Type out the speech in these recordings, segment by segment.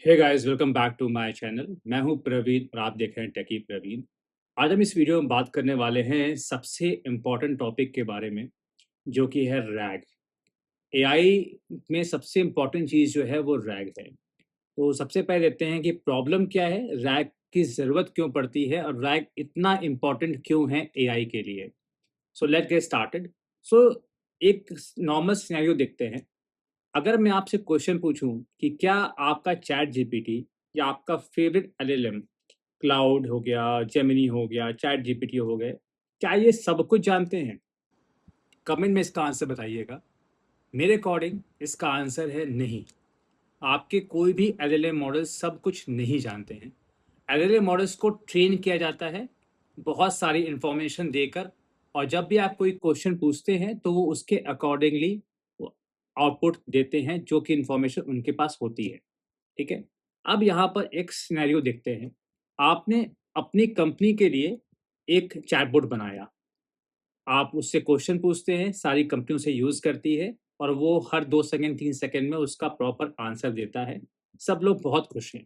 Hey guys, welcome back to my channel. मैं हूं प्रवीण और आप देख रहे हैं टेकी प्रवीण। आज हम इस वीडियो में बात करने वाले हैं सबसे इम्पोर्टेंट टॉपिक के बारे में, जो कि है रैग। एआई में सबसे इम्पोर्टेंट चीज़ जो है वो रैग है। तो सबसे पहले देखते हैं कि प्रॉब्लम क्या है, रैग की ज़रूरत क्यों पड़ती है और रैग इतना इम्पोर्टेंट क्यों है एआई के लिए। So let's get started. So एक नॉर्मल सिनेरियो देखते हैं। अगर मैं आपसे क्वेश्चन पूछूं कि क्या आपका चैट जीपीटी या आपका फेवरेट एलएलएम, क्लाउड हो गया, जेमिनी हो गया, चैट जीपीटी हो गए, क्या ये सब कुछ जानते हैं? कमेंट में इसका आंसर बताइएगा। मेरे अकॉर्डिंग इसका आंसर है नहीं। आपके कोई भी एलएलएम मॉडल सब कुछ नहीं जानते हैं। एलएलएम मॉडल्स को ट्रेन किया जाता है बहुत सारी इंफॉर्मेशन देकर, और जब भी आप कोई क्वेश्चन पूछते हैं तो वो उसके अकॉर्डिंगली आउटपुट देते हैं जो कि इंफॉर्मेशन उनके पास होती है। ठीक है। अब यहाँ पर एक सिनेरियो देखते हैं। आपने अपनी कंपनी के लिए एक चैटबॉट बनाया। आप उससे क्वेश्चन पूछते हैं, सारी कंपनी उसे यूज़ करती है और वो हर 2 सेकंड 3 सेकंड में उसका प्रॉपर आंसर देता है। सब लोग बहुत खुश हैं।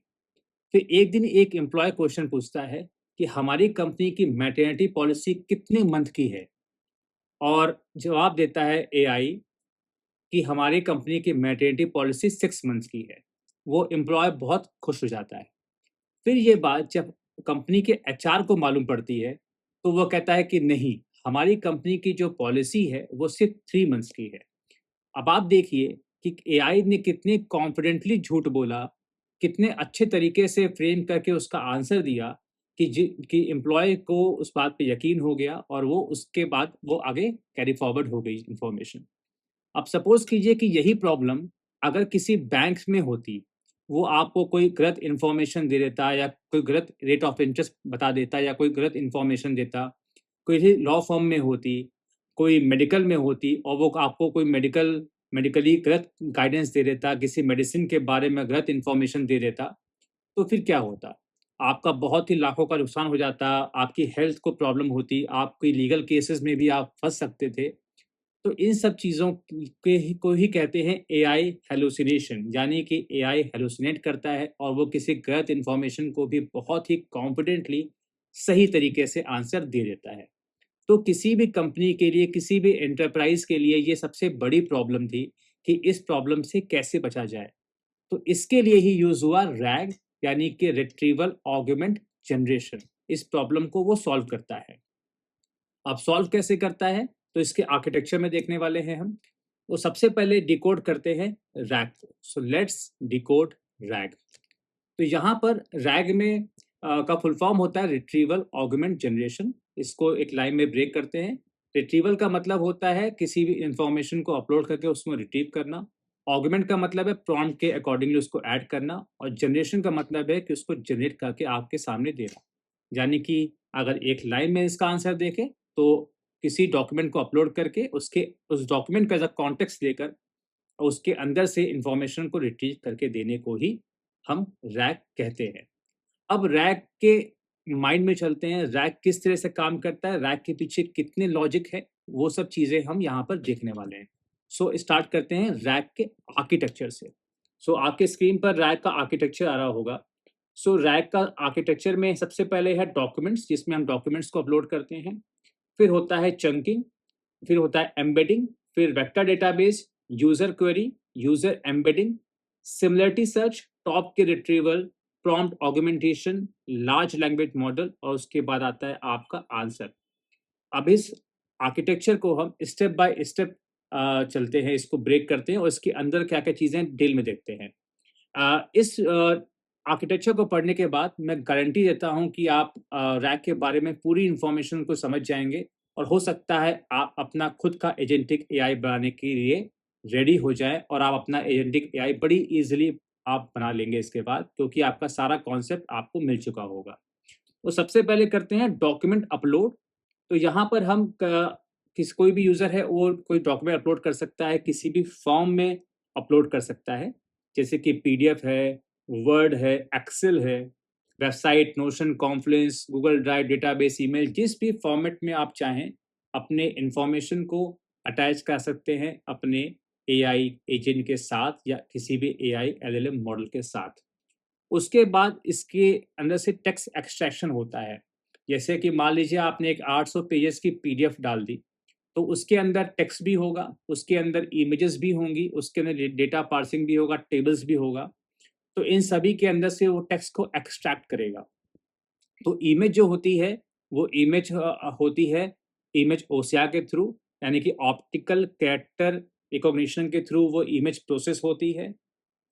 फिर एक दिन एक एम्प्लॉय क्वेश्चन पूछता है कि हमारी कंपनी की मैटरनिटी पॉलिसी कितने मंथ की है? और जवाब देता है एआई कि हमारी कंपनी की मैटरनिटी पॉलिसी 6 मंथ्स की है। वो एम्प्लॉय बहुत खुश हो जाता है। फिर ये बात जब कंपनी के एचआर को मालूम पड़ती है, तो वो कहता है कि नहीं, हमारी कंपनी की जो पॉलिसी है वो सिर्फ 3 मंथ्स की है। अब आप देखिए कि एआई ने कितने कॉन्फिडेंटली झूठ बोला, कितने अच्छे तरीके से फ्रेम करके उसका आंसर दिया कि एम्प्लॉय को उस बात पे यकीन हो गया और वो उसके बाद वो आगे कैरी फॉरवर्ड हो गई इन्फॉर्मेशन। अब सपोज कीजिए कि यही प्रॉब्लम अगर किसी बैंक में होती, वो आपको कोई गलत इन्फॉर्मेशन दे देता या कोई गलत रेट ऑफ इंटरेस्ट बता देता या कोई गलत इन्फॉर्मेशन देता, कोई लॉ फर्म में होती, कोई मेडिकल में होती और वो आपको कोई मेडिकली गलत गाइडेंस दे देता, किसी मेडिसिन के बारे में गलत इन्फॉर्मेशन दे देता, तो फिर क्या होता? आपका बहुत ही लाखों का नुकसान हो जाता, आपकी हेल्थ को प्रॉब्लम होती, आप कोई लीगल केसेस में भी आप फँस सकते थे। तो इन सब चीज़ों को ही कहते हैं एआई हैलुसिनेशन, यानी कि एआई हैलुसिनेट करता है और वो किसी गलत इन्फॉर्मेशन को भी बहुत ही कॉन्फिडेंटली सही तरीके से आंसर दे देता है। तो किसी भी कंपनी के लिए, किसी भी एंटरप्राइज के लिए ये सबसे बड़ी प्रॉब्लम थी कि इस प्रॉब्लम से कैसे बचा जाए। तो इसके लिए ही यूज़ हुआ रैग, यानी कि रिट्रीवल ऑगमेंट जनरेशन। इस प्रॉब्लम को वो सॉल्व करता है। अब सॉल्व कैसे करता है, तो इसके आर्किटेक्चर में देखने वाले हैं हम। तो सबसे पहले डिकोड करते हैं रैग को। So let's decode rag. तो यहाँ पर रैग में का फुल फॉर्म होता है रिट्रीवल ऑगमेंट जनरेशन। इसको एक लाइन में ब्रेक करते हैं। रिट्रीवल का मतलब होता है किसी भी इंफॉर्मेशन को अपलोड करके उसमें रिट्रीव करना। ऑगमेंट का मतलब है प्रॉम्प्ट के अकॉर्डिंगली उसको ऐड करना, और जनरेशन का मतलब है कि उसको जनरेट करके आपके सामने देना। यानी कि अगर एक लाइन में इसका आंसर देखें, तो किसी डॉक्यूमेंट को अपलोड करके उसके उस डॉक्यूमेंट का एज अ कॉन्टेक्स्ट लेकर और उसके अंदर से इंफॉर्मेशन को रिट्रीव करके देने को ही हम रैग कहते हैं। अब रैग के माइंड में चलते हैं, रैग किस तरह से काम करता है, रैग के पीछे कितने लॉजिक है, वो सब चीज़ें हम यहाँ पर देखने वाले हैं। सो स्टार्ट करते हैं रैग के आर्किटेक्चर से। सो आपके स्क्रीन पर रैग का आर्किटेक्चर आ रहा होगा। सो रैग का आर्किटेक्चर में सबसे पहले है डॉक्यूमेंट्स, जिसमें हम डॉक्यूमेंट्स को अपलोड करते हैं। फिर होता है चंकिंग, फिर होता है एम्बेडिंग, फिर vector database, user query, user embedding, similarity search, top k retrieval, prompt augmentation, large language model, और उसके बाद आता है आपका आंसर। अब इस आर्किटेक्चर को हम स्टेप बाय स्टेप चलते हैं, इसको ब्रेक करते हैं और इसके अंदर क्या क्या चीज़ें डिटेल में देखते हैं। इस आर्किटेक्चर को पढ़ने के बाद मैं गारंटी देता हूँ कि आप रैग के बारे में पूरी इन्फॉर्मेशन को समझ जाएंगे, और हो सकता है आप अपना खुद का एजेंटिक एआई बनाने के लिए रेडी हो जाए, और आप अपना एजेंटिक एआई बड़ी इजीली आप बना लेंगे इसके बाद, क्योंकि आपका सारा कॉन्सेप्ट आपको मिल चुका होगा। तो सबसे पहले करते हैं डॉक्यूमेंट अपलोड। तो यहाँ पर हम कोई भी यूज़र है वो कोई डॉक्यूमेंट अपलोड कर सकता है, किसी भी फॉर्म में अपलोड कर सकता है, जैसे कि पीडीएफ है, वर्ड है, एक्सेल है, website, notion, Confluence, Google drive, database, email, जिस भी फॉर्मेट में आप चाहें अपने इंफॉर्मेशन को अटैच कर सकते हैं अपने एआई एजेंट के साथ या किसी भी एआई एलएलएम मॉडल के साथ। उसके बाद इसके अंदर से टेक्स्ट एक्सट्रैक्शन होता है। जैसे कि मान लीजिए आपने एक 800 पेजेस की पीडीएफ डाल दी, तो उसके अंदर टेक्स्ट भी होगा, उसके अंदर इमेजेस भी होंगी, उसके अंदर डेटा पार्सिंग भी होगा, टेबल्स भी होगा। तो इन सभी के अंदर से वो टेक्स्ट को एक्सट्रैक्ट करेगा। तो इमेज जो होती है, वो इमेज होती है इमेज ओसिया के थ्रू, यानी कि ऑप्टिकल कैरेक्टर रिकॉग्निशन के थ्रू वो इमेज प्रोसेस होती है।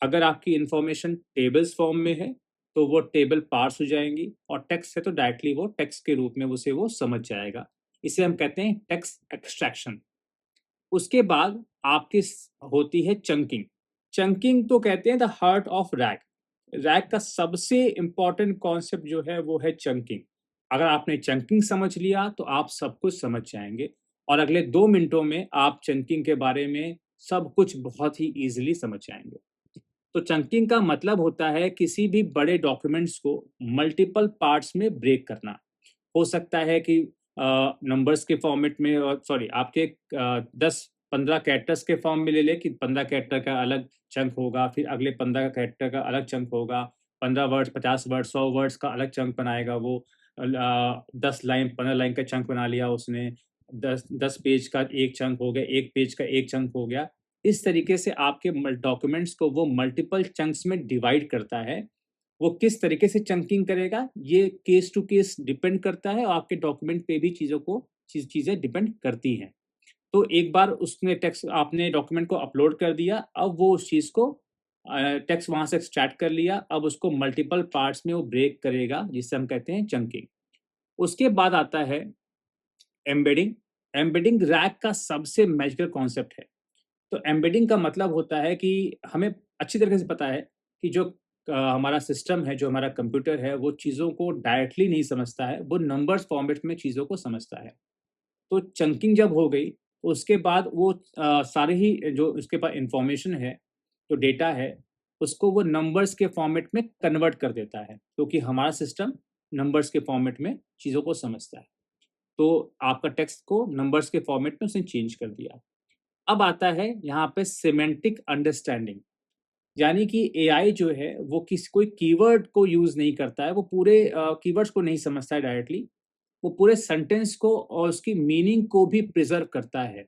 अगर आपकी इंफॉर्मेशन टेबल्स फॉर्म में है, तो वो टेबल पार्स हो जाएंगी, और टेक्स्ट है तो डायरेक्टली वो टेक्स्ट के रूप में उसे वो समझ जाएगा। इसे हम कहते हैं टेक्स्ट एक्सट्रैक्शन। उसके बाद आपकी होती है चंकिंग। चंकिंग तो कहते हैं the heart of rag. Rag का सबसे इम्पोर्टेंट कॉन्सेप्ट जो है वो है चंकिंग। अगर आपने चंकिंग समझ लिया तो आप सब कुछ समझ जाएंगे, और अगले 2 मिनटों में आप चंकिंग के बारे में सब कुछ बहुत ही ईजिली समझ जाएंगे। तो चंकिंग का मतलब होता है किसी भी बड़े डॉक्यूमेंट्स को मल्टीपल पार्ट्स में ब्रेक करना। हो सकता है कि नंबर्स के फॉर्मेट में, सॉरी आपके 10-15 कैरेक्टर्स के फॉर्म में ले ले, कि 15 कैरेक्टर का अलग चंक होगा, फिर अगले 15 कैरेक्टर का अलग चंक होगा, 15 वर्ड्स, 50 वर्ड्स, 100 वर्ड्स का अलग चंक बनाएगा वो। 10 लाइन, 15 लाइन का चंक बना लिया उसने, 10 पेज का एक चंक हो गया, एक पेज का एक चंक हो गया। इस तरीके से आपके डॉक्यूमेंट्स को वो मल्टीपल चंक्स में डिवाइड करता है। वो किस तरीके से चंकिंग करेगा, ये केस टू केस डिपेंड करता है, और आपके डॉक्यूमेंट पे भी चीज़ें डिपेंड करती हैं। तो एक बार उसने टेक्स्ट, आपने डॉक्यूमेंट को अपलोड कर दिया, अब वो उस चीज़ को टेक्स्ट वहाँ से एक्सट्रैक्ट कर लिया, अब उसको मल्टीपल पार्ट्स में वो ब्रेक करेगा, जिसे हम कहते हैं चंकिंग। उसके बाद आता है एम्बेडिंग। एम्बेडिंग रैग का सबसे मैजिकल कॉन्सेप्ट है। तो एम्बेडिंग का मतलब होता है कि हमें अच्छी तरीके से पता है कि जो हमारा सिस्टम है, जो हमारा कंप्यूटर है, वो चीज़ों को डायरेक्टली नहीं समझता है, वो नंबर्स फॉर्मेट में चीज़ों को समझता है। तो चंकिंग जब हो गई, तो उसके बाद वो सारे ही जो उसके पास इंफॉर्मेशन है, जो डेटा है, उसको वो नंबर्स के फॉर्मेट में कन्वर्ट कर देता है, क्योंकि हमारा सिस्टम नंबर्स के फॉर्मेट में चीज़ों को समझता है। तो आपका टेक्स्ट को नंबर्स के फॉर्मेट में उसने चेंज कर दिया। अब आता है यहाँ पे सिमेंटिक अंडरस्टैंडिंग। यानी कि एआई जो है वो कोई कीवर्ड को यूज़ नहीं करता है, वो पूरे कीवर्ड्स को नहीं समझता है डायरेक्टली, वो पूरे सेंटेंस को और उसकी मीनिंग को भी प्रिजर्व करता है।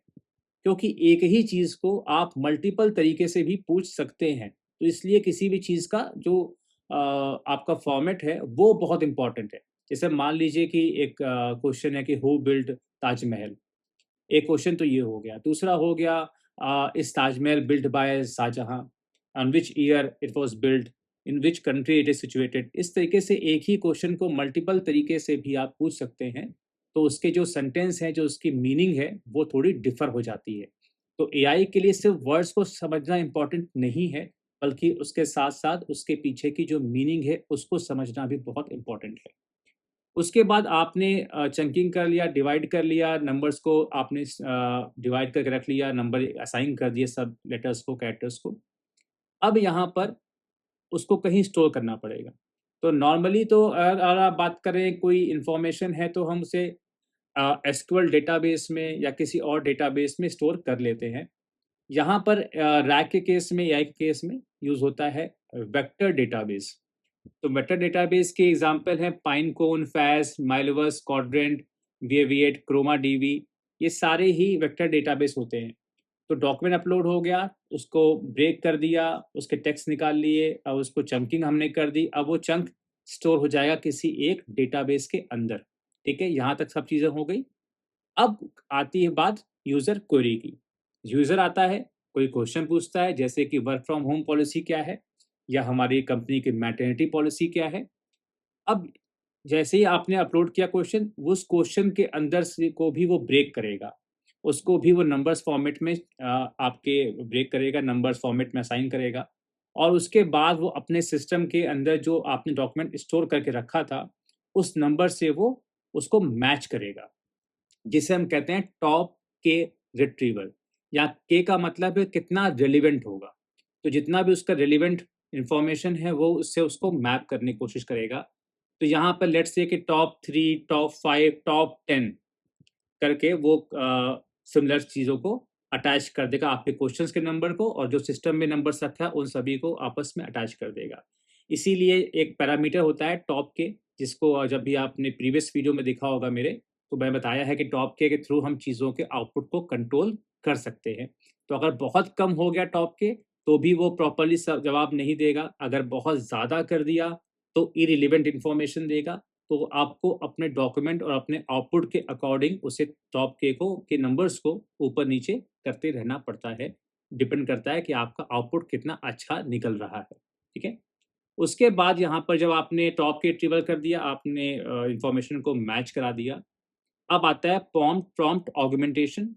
क्योंकि एक ही चीज़ को आप मल्टीपल तरीके से भी पूछ सकते हैं, तो इसलिए किसी भी चीज़ का जो आपका फॉर्मेट है वो बहुत इंपॉर्टेंट है। जैसे मान लीजिए कि एक क्वेश्चन है कि हु बिल्ट ताजमहल। एक क्वेश्चन तो ये हो गया। दूसरा हो गया is Taj Mahal built by Shahjahan? On which year it was built? In which country it is situated? इस तरीके से एक ही क्वेश्चन को मल्टीपल तरीके से भी आप पूछ सकते हैं। तो उसके जो सेंटेंस है, जो उसकी मीनिंग है, वो थोड़ी डिफ़र हो जाती है। तो एआई के लिए सिर्फ़ वर्ड्स को समझना इम्पोर्टेंट नहीं है, बल्कि उसके साथ-साथ उसके पीछे की जो मीनिंग है, उसको समझना भी बहुत इम्पोर्टेंट है। उसके बाद आपने चंकिंग कर लिया, डिवाइड कर लिया, नंबर्स को आपने डिवाइड करके रख लिया, नंबर असाइन कर दिए सब लेटर्स को, कैरेक्टर्स को। अब यहाँ पर उसको कहीं स्टोर करना पड़ेगा। तो नॉर्मली तो अगर आप बात करें, कोई इन्फॉर्मेशन है तो हम उसे एसक्यूएल डेटाबेस में या किसी और डेटाबेस में स्टोर कर लेते हैं। यहाँ पर रैग के केस में, एआई के केस में यूज़ होता है वेक्टर डेटाबेस। तो वेक्टर डेटाबेस के एग्जांपल हैं पाइनकोन, फैस, माइलवर्स, क्वाड्रेंट, वेविएट, क्रोमा डीबी। ये सारे ही वेक्टर डेटाबेस होते हैं। तो डॉक्यूमेंट अपलोड हो गया, उसको ब्रेक कर दिया, उसके टेक्स्ट निकाल लिए, अब उसको चंकिंग हमने कर दी, अब वो चंक स्टोर हो जाएगा किसी एक डेटाबेस के अंदर। ठीक है, यहाँ तक सब चीज़ें हो गई। अब आती है बात यूज़र क्वेरी की। यूज़र आता है, कोई क्वेश्चन पूछता है, जैसे कि वर्क फ्रॉम होम पॉलिसी क्या है, या हमारी कंपनी की मैटरनिटी पॉलिसी क्या है। अब जैसे ही आपने अपलोड किया क्वेश्चन, उस क्वेश्चन के अंदर से को भी वो ब्रेक करेगा। उसको भी वो नंबर्स फॉर्मेट में आपके ब्रेक करेगा, नंबर्स फॉर्मेट में असाइन करेगा, और उसके बाद वो अपने सिस्टम के अंदर जो आपने डॉक्यूमेंट स्टोर करके रखा था, उस नंबर से वो उसको मैच करेगा, जिसे हम कहते हैं टॉप के रिट्रीवल। या के का मतलब है कितना रिलेवेंट होगा। तो जितना भी उसका रिलेवेंट इंफॉर्मेशन है, वो उससे उसको मैप करने की कोशिश करेगा। तो यहाँ पर लेट्स से कि टॉप 3, टॉप 5, टॉप 10 करके वो सिमिलर चीज़ों को अटैच कर देगा, आपके क्वेश्चंस के नंबर को, और जो सिस्टम में नंबर्स रखा है उन सभी को आपस में अटैच कर देगा। इसीलिए एक पैरामीटर होता है टॉप के, जिसको जब भी आपने प्रीवियस वीडियो में देखा होगा मेरे, तो मैं बताया है कि टॉप के थ्रू हम चीज़ों के आउटपुट को कंट्रोल कर सकते हैं। तो अगर बहुत कम हो गया टॉप के, तो भी वो प्रॉपर्ली जवाब नहीं देगा। अगर बहुत ज़्यादा कर दिया तो इररिलेवेंट इन्फॉर्मेशन देगा। तो आपको अपने डॉक्यूमेंट और अपने आउटपुट के अकॉर्डिंग उसे टॉप के नंबर्स को ऊपर नीचे करते रहना पड़ता है। डिपेंड करता है कि आपका आउटपुट कितना अच्छा निकल रहा है। ठीक है? उसके बाद यहाँ पर जब आपने टॉप के रिट्रीवल कर दिया, आपने इन्फॉर्मेशन को मैच करा दिया, अब आता है प्रॉम्प्ट ऑगमेंटेशन।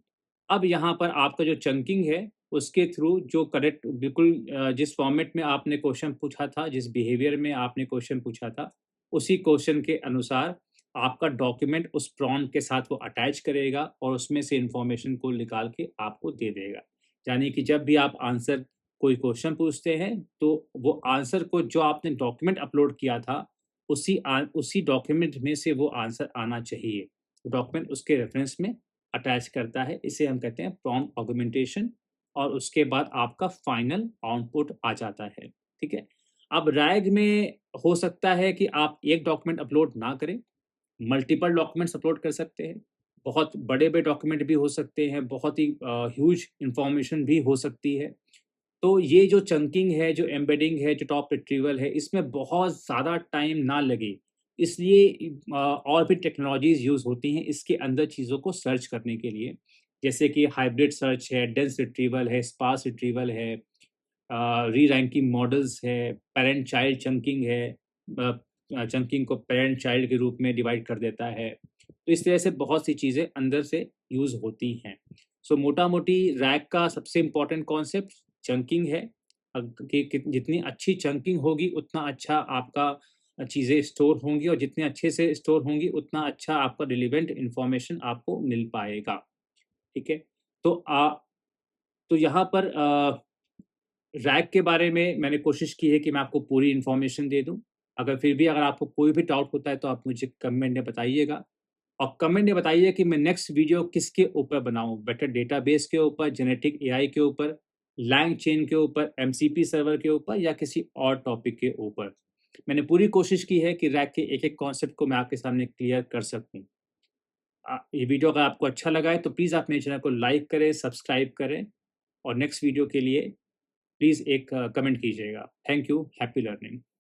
अब यहाँ पर आपका जो चंकिंग है, उसके थ्रू जो करेक्ट बिल्कुल जिस फॉर्मेट में आपने क्वेश्चन पूछा था, जिस बिहेवियर में आपने क्वेश्चन पूछा था, उसी क्वेश्चन के अनुसार आपका डॉक्यूमेंट उस प्रॉम्प्ट के साथ वो अटैच करेगा और उसमें से इन्फॉर्मेशन को निकाल के आपको दे देगा। यानी कि जब भी आप आंसर कोई क्वेश्चन पूछते हैं, तो वो आंसर को जो आपने डॉक्यूमेंट अपलोड किया था, उसी डॉक्यूमेंट में से वो आंसर आना चाहिए। डॉक्यूमेंट उसके रेफरेंस में अटैच करता है। इसे हम कहते हैं प्रॉम्प्ट ऑगमेंटेशन, और उसके बाद आपका फाइनल आउटपुट आ जाता है। ठीक है? अब रैग में हो सकता है कि आप एक डॉक्यूमेंट अपलोड ना करें, मल्टीपल डॉक्यूमेंट्स अपलोड कर सकते हैं। बहुत बड़े-बड़े डॉक्यूमेंट भी हो सकते हैं, बहुत ही ह्यूज इन्फॉर्मेशन भी हो सकती है। तो ये जो चंकिंग है, जो एम्बेडिंग है, जो टॉप रिट्रीवल है, इसमें बहुत ज़्यादा टाइम ना लगे, इसलिए और भी टेक्नोलॉजीज़ यूज़ होती हैं इसके अंदर चीज़ों को सर्च करने के लिए। जैसे कि हाइब्रिड सर्च है, डेंस रिट्रीवल है, स्पार्स रिट्रीवल है, री-रैंकिंग मॉडल्स है, पैरेंट चाइल्ड चंकिंग है, चंकिंग को पैरेंट चाइल्ड के रूप में डिवाइड कर देता है। तो इस तरह से बहुत सी चीज़ें अंदर से यूज़ होती हैं। सो मोटा-मोटी रैग का सबसे इम्पोर्टेंट कॉन्सेप्ट चंकिंग है। कि जितनी अच्छी चंकिंग होगी, उतना अच्छा आपका चीज़ें स्टोर होंगी, और जितने अच्छे से स्टोर होंगी, उतना अच्छा आपका रिलेवेंट इन्फॉर्मेशन आपको मिल पाएगा। ठीक है? तो तो यहाँ पर रैग के बारे में मैंने कोशिश की है कि मैं आपको पूरी इन्फॉर्मेशन दे दूँ। अगर फिर भी अगर आपको कोई भी डाउट होता है, तो आप मुझे कमेंट में बताइएगा, और कमेंट में बताइए कि मैं नेक्स्ट वीडियो किसके ऊपर बनाऊँ, वेक्टर डेटाबेस के ऊपर, जेनेटिक एआई के ऊपर, लैंग चेन के ऊपर, एमसीपी सर्वर के ऊपर, या किसी और टॉपिक के ऊपर। मैंने पूरी कोशिश की है कि रैग के एक-एक कॉन्सेप्ट को मैं आपके सामने क्लियर कर सकूँ। ये वीडियो अगर आपको अच्छा लगा है, तो प्लीज़ आप मेरे चैनल को लाइक करें, सब्सक्राइब करें, और नेक्स्ट वीडियो के लिए प्लीज़ एक कमेंट कीजिएगा। Thank you, happy learning.